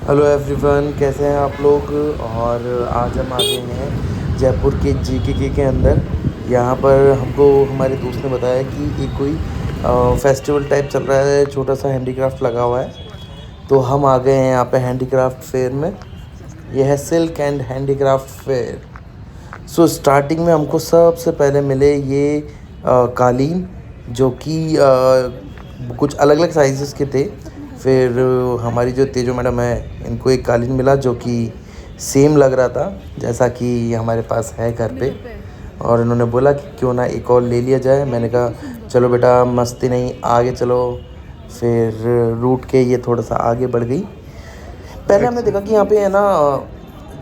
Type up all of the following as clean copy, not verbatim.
Hello everyone, कैसे हैं आप लोग। और आज हम आ गए हैं जयपुर के JKK के अंदर। यहाँ पर हमको हमारे दोस्त ने बताया कि एक कोई फेस्टिवल टाइप चल रहा है, छोटा सा हैंडीक्राफ्ट लगा हुआ है। तो हम आ गए हैं यहाँ पे हैंडीक्राफ्ट फेयर में। यह है silk and handicraft fair. So starting में हमको सबसे पहले मिले ये कालीन, जो कि कुछ अलग अलग साइज़ेस के थे। फिर हमारी जो तेजो मैडम है, इनको एक कालीन मिला जो कि सेम लग रहा था जैसा कि हमारे पास है घर पे। और इन्होंने बोला कि क्यों ना एक और ले लिया जाए। मैंने कहा चलो बेटा, मस्ती नहीं, आगे चलो। फिर रूट के ये थोड़ा सा आगे बढ़ गई। पहले हमने देखा कि यहाँ पे है ना,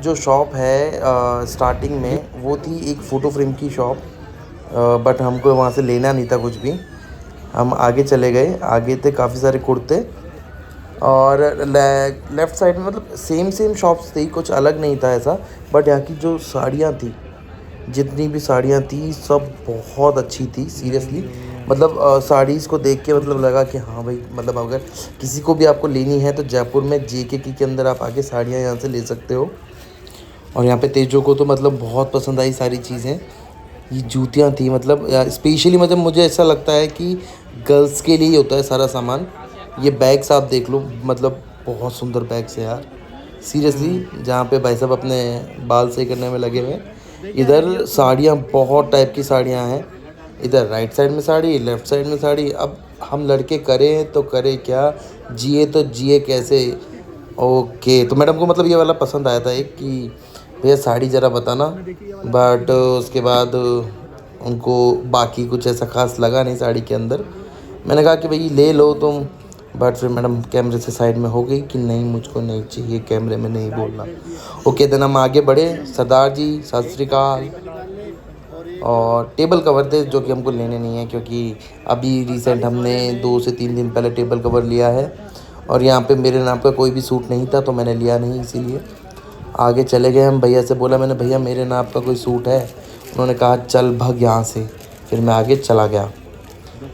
जो शॉप है स्टार्टिंग में वो थी एक फ़ोटो फ्रेम की शॉप। बट हमको वहाँ से लेना नहीं था कुछ भी। हम आगे चले गए, आगे थे काफ़ी सारे कुर्ते। और लेफ़्ट साइड में मतलब सेम सेम शॉप्स थी, कुछ अलग नहीं था ऐसा। बट यहाँ की जो साड़ियाँ थी, जितनी भी साड़ियाँ थी सब बहुत अच्छी थी सीरियसली। मतलब साड़ीज़ को देख के मतलब लगा कि हाँ भाई, मतलब अगर किसी को भी आपको लेनी है तो जयपुर में JKK के अंदर आप आके साड़ियाँ यहाँ से ले सकते हो। और यहाँ पे तेजो को तो मतलब बहुत पसंद आई सारी चीज़ें। ये जूतियाँ थी, मतलब स्पेशली मतलब मुझे ऐसा लगता है कि गर्ल्स के लिए ही होता है सारा सामान। ये बैग्स आप देख लो, मतलब बहुत सुंदर बैग्स है यार सीरियसली। जहाँ पे भाई साहब अपने बाल सही करने में लगे हुए हैं। इधर साड़ियाँ, बहुत टाइप की साड़ियाँ हैं। इधर राइट साइड में साड़ी, लेफ़्ट साइड में साड़ी। अब हम लड़के करें तो करें क्या, जिए तो जिए कैसे। ओके, तो मैडम को मतलब ये वाला पसंद आया था एक कि भैया साड़ी ज़रा बताना। बट उसके बाद उनको बाकी कुछ ऐसा खास लगा नहीं साड़ी के अंदर। मैंने कहा कि भाई ले लो तुम। बट फिर मैडम कैमरे से साइड में हो गई कि नहीं, मुझको नहीं चाहिए, कैमरे में नहीं बोलना। ओके, देन हम आगे बढ़े। सरदार जी सत श्री अकाल। और टेबल कवर थे जो कि हमको लेने नहीं है, क्योंकि अभी रिसेंट हमने 2 से 3 दिन पहले टेबल कवर लिया है। और यहाँ पे मेरे नाम का कोई भी सूट नहीं था तो मैंने लिया नहीं, इसीलिए आगे चले गए हम। भैया से बोला मैंने, भैया मेरे नाप का कोई सूट है। उन्होंने कहा चल भग यहाँ से। फिर मैं आगे चला गया।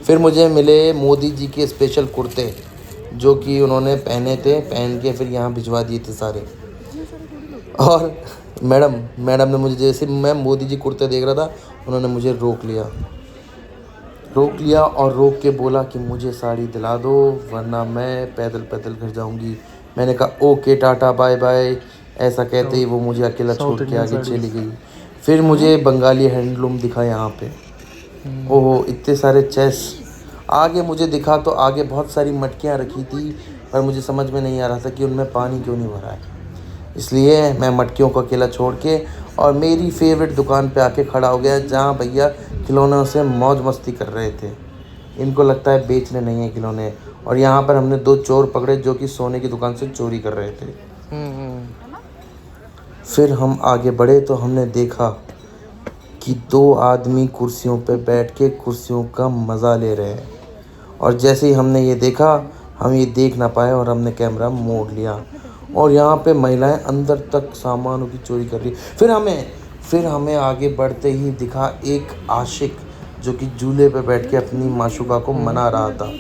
फिर मुझे मिले मोदी जी के स्पेशल कुर्ते, जो कि उन्होंने पहने थे, पहन के फिर यहाँ भिजवा दिए थे सारे। और मैडम ने मुझे, जैसे मैं मोदी जी कुर्ते देख रहा था, उन्होंने मुझे रोक लिया और रोक के बोला कि मुझे साड़ी दिला दो, वरना मैं पैदल पैदल घर जाऊंगी। मैंने कहा ओके टाटा बाय बाय। ऐसा कहते ही वो मुझे अकेला छोड़ के आगे चली गई। फिर मुझे बंगाली हैंडलूम दिखा यहाँ पे। ओहो, इतने सारे चेस। आगे मुझे दिखा तो आगे बहुत सारी मटकियाँ रखी थी, पर मुझे समझ में नहीं आ रहा था कि उनमें पानी क्यों नहीं भरा है। इसलिए मैं मटकियों को अकेला छोड़ के और मेरी फेवरेट दुकान पे आके खड़ा हो गया, जहाँ भैया खिलौनों से मौज मस्ती कर रहे थे। इनको लगता है बेचने नहीं है खिलौने। और यहाँ पर हमने 2 चोर पकड़े जो कि सोने की दुकान से चोरी कर रहे थे। फिर हम आगे बढ़े तो हमने देखा कि 2 आदमी कुर्सियों पे बैठ के कुर्सियों का मज़ा ले रहे हैं। और जैसे ही हमने ये देखा, हम ये देख ना पाए और हमने कैमरा मोड़ लिया। और यहाँ पे महिलाएं अंदर तक सामानों की चोरी कर रही। फिर हमें आगे बढ़ते ही दिखा एक आशिक, जो कि झूले पे बैठ के अपनी माशुका को मना रहा था।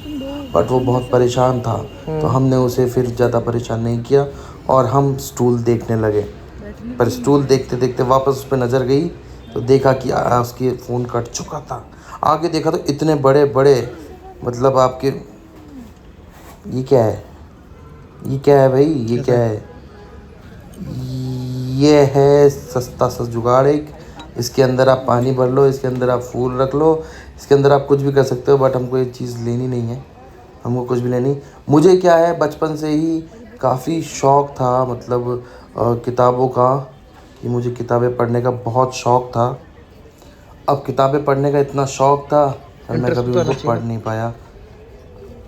बट वो बहुत परेशान था, तो हमने उसे फिर ज़्यादा परेशान नहीं किया और हम स्टूल देखने लगे। पर स्टूल देखते देखते वापस उस पर नज़र गई तो देखा कि उसके फ़ोन कट चुका था। आगे देखा तो इतने बड़े बड़े, मतलब आपके, ये क्या है, ये क्या है भाई, ये क्या है। ये है सस्ता सा जुगाड़ एक। इसके अंदर आप पानी भर लो, इसके अंदर आप फूल रख लो, इसके अंदर आप कुछ भी कर सकते हो। बट हमको ये चीज़ लेनी नहीं है, हमको कुछ भी लेनी। मुझे क्या है, बचपन से ही काफ़ी शौक़ था, मतलब किताबों का, कि मुझे किताबें पढ़ने का बहुत शौक़ था। अब किताबें पढ़ने का इतना शौक़ था पर मैं कभी उनको पढ़ नहीं पाया।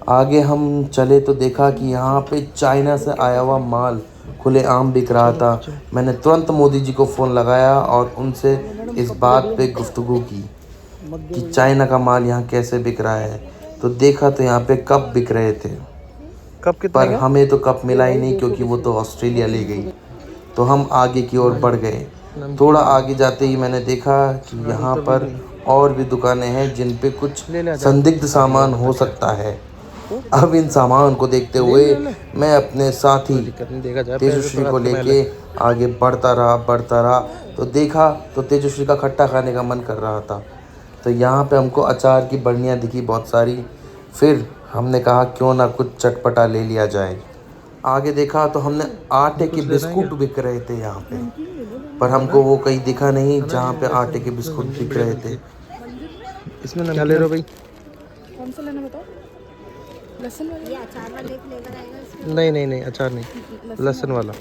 आगे हम चले तो देखा कि यहाँ पे चाइना से आया हुआ माल खुलेआम बिक रहा था। मैंने तुरंत मोदी जी को फ़ोन लगाया और उनसे इस बात पे गुफ्तगू की कि चाइना का माल यहाँ कैसे बिक रहा है। तो देखा तो यहाँ पे कप बिक रहे थे, पर हमें तो कप मिला ही नहीं, क्योंकि वो तो ऑस्ट्रेलिया ले गई। तो हम आगे की ओर बढ़ गए। थोड़ा आगे जाते ही मैंने देखा कि यहाँ पर और भी दुकानें हैं जिन पे कुछ संदिग्ध सामान हो सकता है। अब इन सामान को देखते हुए मैं अपने साथी तेजस्वी को लेके आगे बढ़ता रहा। तो देखा तो तेजस्वी का खट्टा खाने का मन कर रहा था। तो यहाँ पे हमको अचार की बर्नियाँ दिखी बहुत सारी। फिर हमने कहा क्यों ना कुछ चटपटा ले लिया जाए। आगे देखा तो हमने आटे के बिस्कुट बिक रहे थे यहाँ पे, पर हमको वो कहीं दिखा नहीं जहाँ पे आटे के बिस्कुट बिक रहे थे। इसमें क्या ले रहे हो भाई? कौन सा लेना बताओ? लहसुन वाला? ये अचार वाला एक फ्लेवर आएगा इसमें। नहीं अचार नहीं, लहसुन वाला।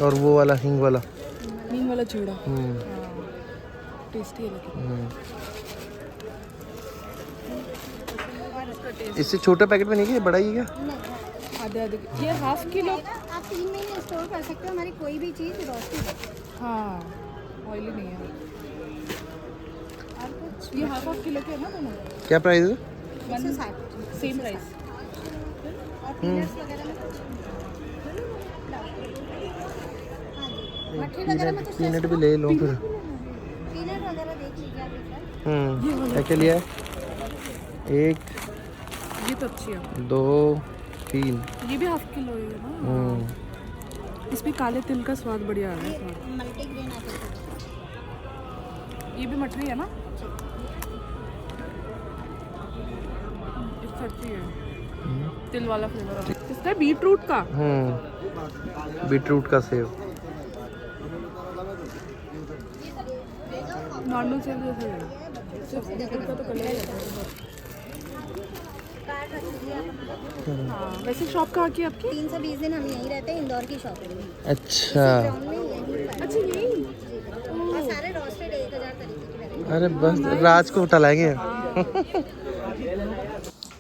और वो वाला हींग वाला चूड़ा। टेस्टी है लेकिन। इससे छोटे पैकेट में नहीं है, बड़ा ही है क्या? आधे ये ½ किलो। आप 3 महीने स्टोर कर सकते हो हमारी कोई भी चीज़ रोस्टेड है। हाँ, ऑयली नहीं है। ये ½ किलो के है ना दोनों? क्या प्राइस है? 160 सेम प्राइस। और पीनट्स वगैरह में कुछ मट्ठी वगैरह में कुछ पीनट भी ले लो फिर। पीनट वगैरह देख लीजिए आप एक बार। क्या लिया है? 1 ये तो अच्छी है। 2 3। ये भी ½ किलो है ना? इसमें काले तिल का स्वाद बढ़िया आ रहा है। मल्टीग्रेन आता है। ये भी मठरी है ना? अच्छी है, तिल वाला फ्लेवर है। इसका बीट रूट का। बीटरूट का सेव। नॉर्मल सेव जैसे है, सिर्फ बीटरूट का तो कलर है। हाँ, वैसे शॉप कहाँ की आपकी? 320 दिन हम यहीं रहते हैं, इंदौर की शॉप है। अच्छा अच्छा यही। और सारे रोस्टेड 1000 तरीके की वैरायटी। अरे बस राज को उठा लाएंगे।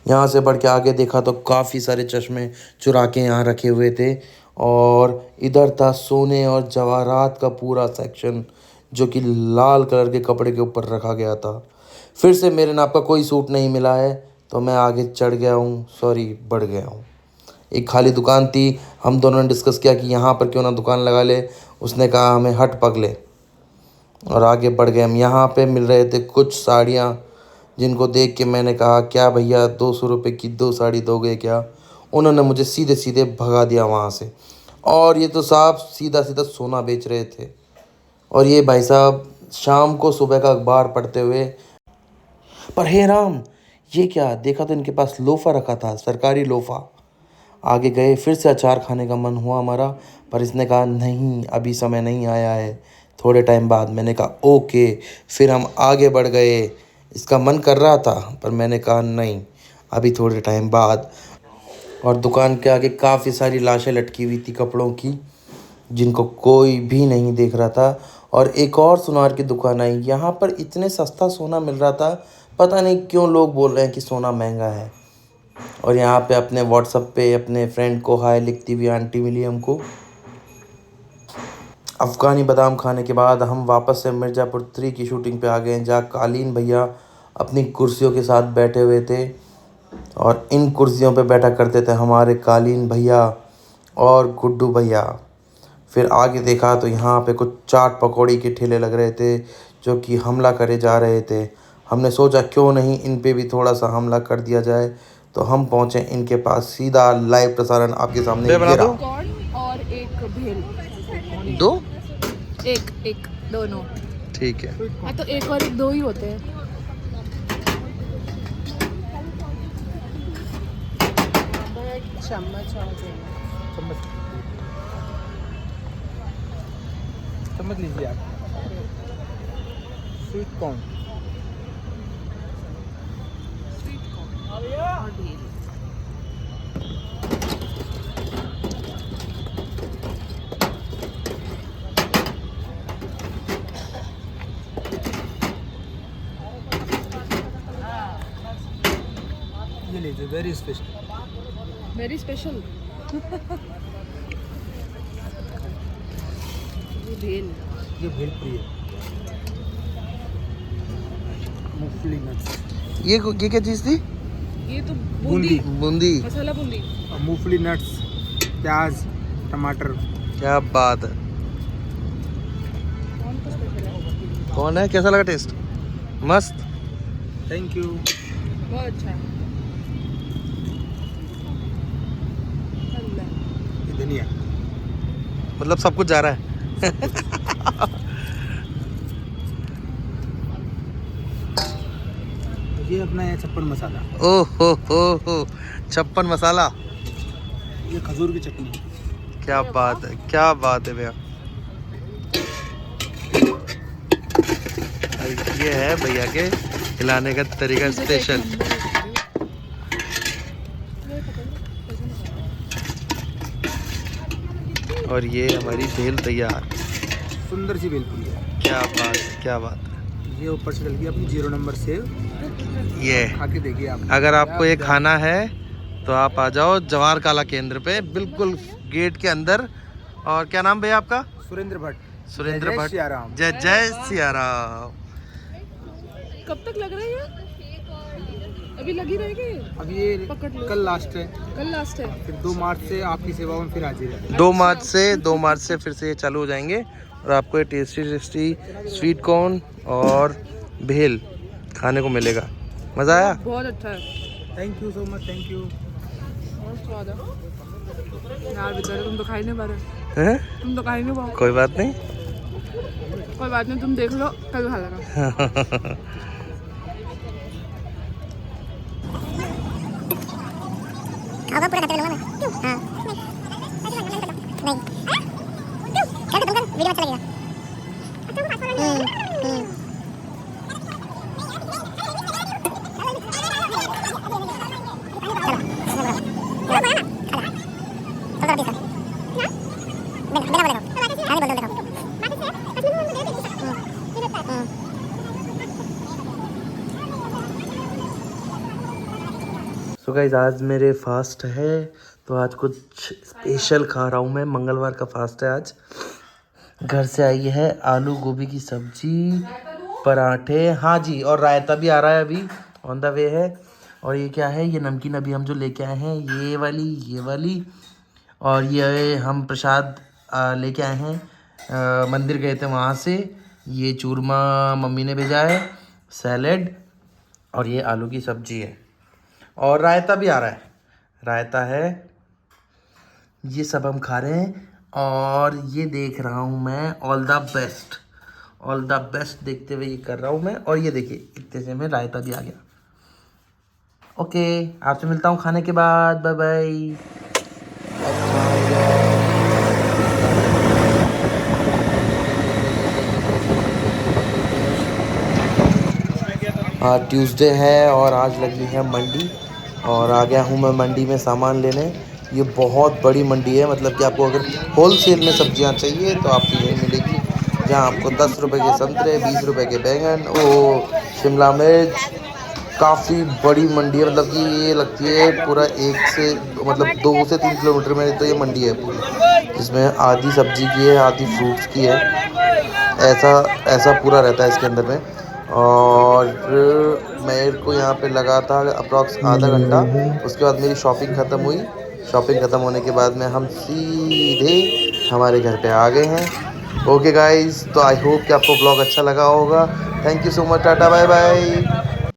यहाँ से बढ़ के आगे देखा तो काफ़ी सारे चश्मे चुरा के यहाँ रखे हुए थे, और इधर था सोने और जवाहरात का पूरा सेक्शन जो कि लाल कलर के कपड़े के ऊपर रखा गया था। फिर से मेरे नाप का कोई सूट नहीं मिला है तो मैं आगे चढ़ गया हूँ, बढ़ गया हूँ। एक खाली दुकान थी, हम दोनों ने डिस्कस किया कि यहाँ पर क्यों ना दुकान लगा ले। उसने कहा हमें हट पगले, और आगे बढ़ गए हम। यहाँ पे मिल रहे थे कुछ साड़ियाँ जिनको देख के मैंने कहा क्या भैया 200 रुपये की 2 साड़ी दोगे क्या? उन्होंने मुझे सीधे सीधे भगा दिया वहाँ से। और ये तो साहब सीधा सीधा सोना बेच रहे थे, और ये भाई साहब शाम को सुबह का अखबार पढ़ते हुए। पर हे राम, ये क्या देखा तो इनके पास लोफ़ा रखा था, सरकारी लोफ़ा। आगे गए, फिर से अचार खाने का मन हुआ हमारा, पर इसने कहा नहीं अभी समय नहीं आया है, थोड़े टाइम बाद। मैंने कहा ओके। फिर हम आगे बढ़ गए। इसका मन कर रहा था पर मैंने कहा नहीं अभी थोड़े टाइम बाद। और दुकान के आगे काफ़ी सारी लाशें लटकी हुई थी कपड़ों की, जिनको कोई भी नहीं देख रहा था। और एक और सुनार की दुकान आई। यहाँ पर इतने सस्ता सोना मिल रहा था, पता नहीं क्यों लोग बोल रहे हैं कि सोना महंगा है। और यहाँ पे अपने व्हाट्सएप पे अपने फ्रेंड को हाय लिखती हुई आंटी मिली हमको। अफ़गानी बादाम खाने के बाद हम वापस से मिर्ज़ापुर 3 की शूटिंग पे आ गए, जहाँ कालीन भैया अपनी कुर्सियों के साथ बैठे हुए थे, और इन कुर्सियों पे बैठा करते थे हमारे कालीन भैया और गुड्डू भैया। फिर आगे देखा तो यहाँ पे कुछ चाट पकौड़ी के ठेले लग रहे थे जो कि हमला करे जा रहे थे। हमने सोचा क्यों नहीं इन पे भी थोड़ा सा हमला कर दिया जाए, तो हम पहुँचे इनके पास। सीधा लाइव प्रसारण आपके सामने ये रहा। कॉर्न और एक भेल। 2 एक दोनों ठीक है। हाँ, तो एक और एक 2 ही होते हैं। चम्मच समझ लीजिए आप। Sweet corn. और भेल। ये लीजिए, वेरी स्पेशल। Very special. ये भेलपुरी है। मूंगफली नट्स। ये क्या चीज़ थी? ये तो बूंदी। बूंदी। मसाला बूंदी। मूंगफली नट्स, प्याज, टमाटर। क्या बात है। कौन सा स्पेशल है? कौन है? कैसा लगा टेस्ट? मस्त। Thank you. बहुत अच्छा है। अल्लाह। ये धनिया। मतलब सब कुछ जा रहा है। ये अपना है छप्पन मसाला। ओह हो, 56 मसाला। ये खजूर की चटनी। क्या बात है, क्या बात है भैया। ये है भैया के खिलाने का तरीका स्पेशल। और ये हमारी भेल तैयार। सुंदर सी भेलपुरी है। क्या बात है, क्या बात है। ये ऊपर से डल गई अपनी 0 नंबर सेव। ये खा के देखिए आप। अगर आपको ये खाना है तो आप आ जाओ जवाहर कला केंद्र पे, बिल्कुल गेट के अंदर। और क्या नाम भैया आपका? सुरेंद्र भट्ट। सुरेंद्र जय भट्ट। सिया राम। जय जय सिया राम। कब तक लग रहा है ये? अभी लगी रहेगी? अब ये पकड़ लो। कल लास्ट है। कल लास्ट है। फिर 2 मार्च से आपकी सेवा में फिर हाजिर है। 2 मार्च से फिर से ये चालू हो जाएंगे। और आपको ये टेस्टी टेस्टी स्वीट कॉर्न और भेल खाने को मिलेगा। मज़ा आया? बहुत अच्छा है। Thank you so much. Thank you. बहुत स्वाद है यार। बेचारे तुम तो खा ही नहीं पा रहे। हैं? तुम तो खा ही नहीं पाओ। कोई बात नहीं। कोई बात नहीं, तुम देख लो, कल खा लेना। खाओगा पूरा खत्म लूंगा मैं। हाँ नहीं कर तुम कर वीडियो अच्छा लगेगा। सो गाइस आज मेरे फास्ट है, तो आज कुछ स्पेशल खा रहा हूँ मैं। मंगलवार का फास्ट है आज। घर से आई है आलू गोभी की सब्जी, पराठे, हाँ जी, और रायता भी आ रहा है, अभी ऑन द वे है। और ये क्या है, ये नमकीन अभी हम जो लेके आए हैं, ये वाली। और ये हम प्रसाद लेके आए हैं, मंदिर गए थे वहाँ से। ये चूरमा मम्मी ने भेजा है, सैलेड, और ये आलू की सब्जी है। और रायता भी आ रहा है, रायता है। ये सब हम खा रहे हैं। और ये देख रहा हूँ मैं ऑल द बेस्ट देखते हुए ये कर रहा हूँ मैं। और ये देखिए इतने से में रायता भी आ गया। ओके, आपसे मिलता हूँ खाने के बाद। Bye bye. आज ट्यूसडे है और आज लगी है मंडी, और आ गया हूँ मैं मंडी में सामान लेने। ये बहुत बड़ी मंडी है, मतलब कि आपको अगर होलसेल में सब्जियां चाहिए तो आपको यहीं मिलेगी, जहाँ आपको 10 रुपये के संतरे, 20 रुपये के बैंगन, शिमला मिर्च। काफ़ी बड़ी मंडी है, मतलब कि ये लगती है पूरा 2 से 3 किलोमीटर में तो ये मंडी है पूरी, जिसमें आधी सब्जी की है, आधी फ्रूट्स की है। ऐसा पूरा रहता है इसके अंदर में। और मेरे को यहाँ पे लगा था अप्रॉक्स आधा घंटा। उसके बाद मेरी शॉपिंग ख़त्म हुई। शॉपिंग ख़त्म होने के बाद में हम सीधे हमारे घर पे आ गए हैं। ओके गाइस, तो आई होप कि आपको ब्लॉग अच्छा लगा होगा। Thank you so much. Tata bye bye.